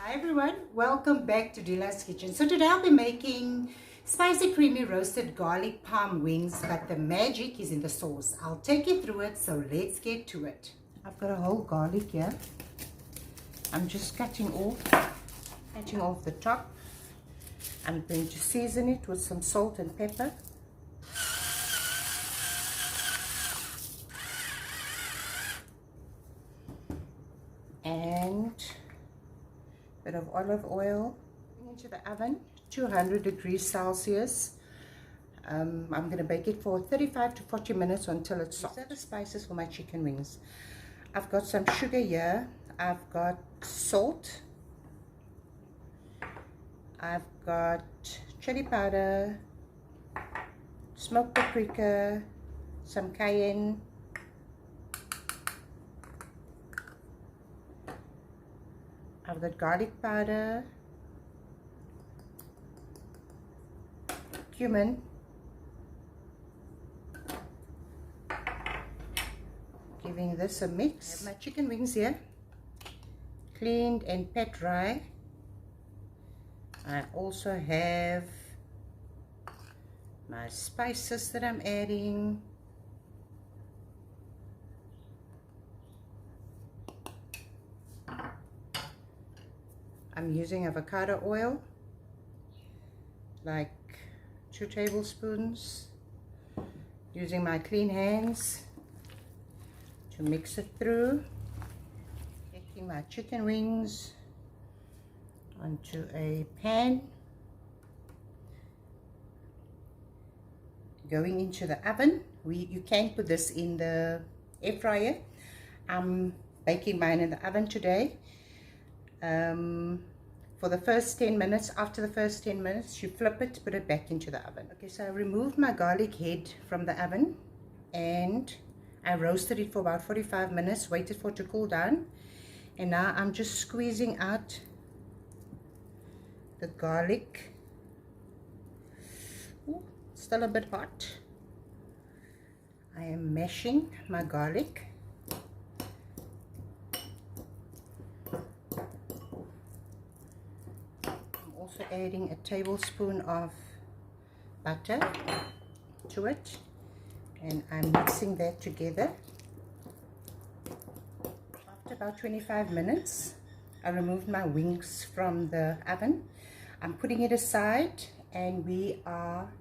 Hi everyone, welcome back to Dila's Kitchen. So today I'll be making spicy creamy roasted garlic parm wings, but the magic is in the sauce. I'll take you through it, so let's get to it. I've got a whole garlic here. I'm just cutting off the top. I'm going to season it with some salt and pepper. And bit of olive oil into the oven, 200 degrees Celsius. I'm going to bake it for 35 to 40 minutes until it's soft. These are the spices for my chicken wings. I've got some sugar here. I've got salt. I've got chili powder, smoked paprika, some cayenne, I've got garlic powder, cumin, giving this a mix. I have my chicken wings here, cleaned and pat dry. I also have my spices that I'm adding. I'm using avocado oil, like 2 tablespoons, using my clean hands to mix it through. Taking my chicken wings onto a pan, going into the oven. You can put this in the air fryer. I'm baking mine in the oven today. For the first 10 minutes. After the first 10 minutes, you flip it, put it back into the oven. Okay, so I removed my garlic head from the oven and I roasted it for about 45 minutes, waited for it to cool down, and now I'm just squeezing out the garlic. Ooh, still a bit hot. I am mashing my garlic. Also adding a tablespoon of butter to it, and I'm mixing that together. After about 25 minutes, I removed my wings from the oven. I'm putting it aside, and we are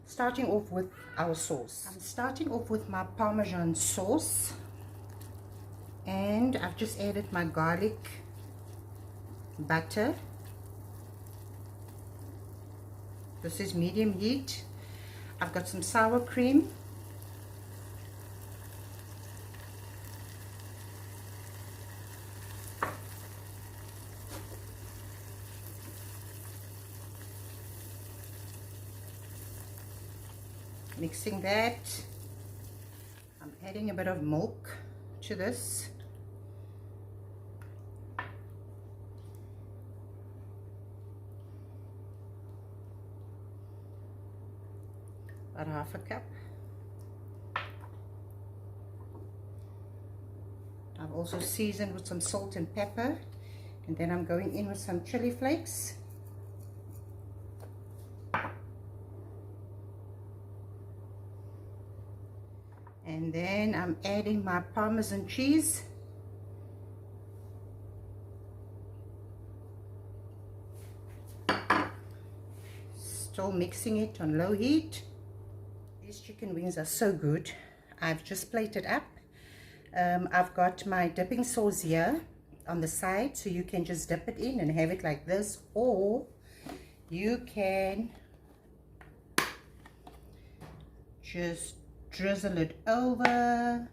starting off with our sauce. I'm starting off with my Parmesan sauce, and I've just added my garlic butter. This is medium heat. I've got some sour cream. Mixing that. I'm adding a bit of milk to this. About half a cup. I've also seasoned with some salt and pepper, and then I'm going in with some chili flakes. And then I'm adding my Parmesan cheese. Still mixing it on low heat. These chicken wings are so good. I've just plated up. I've got my dipping sauce here on the side, so you can just dip it in and have it like this, or you can just drizzle it over.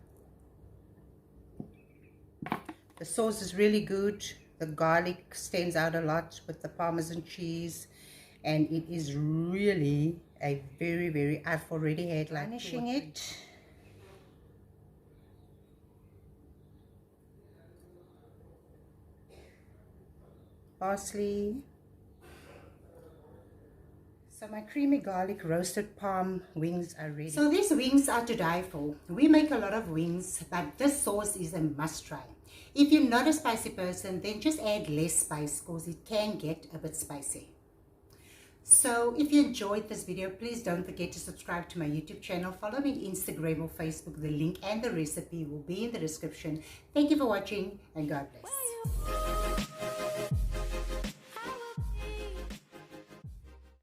The sauce is really good. The garlic stands out a lot with the Parmesan cheese, and it is really a very, I've already had like garnishing it. Parsley, So my creamy garlic roasted parm wings are ready. So these wings are to die for. We make a lot of wings, but this sauce is a must try. If you're not a spicy person, then just add less spice because it can get a bit spicy. So if you enjoyed this video, please don't forget to subscribe to my YouTube channel. Follow me on Instagram or Facebook. The link and the recipe will be in the description. Thank you for watching and God bless.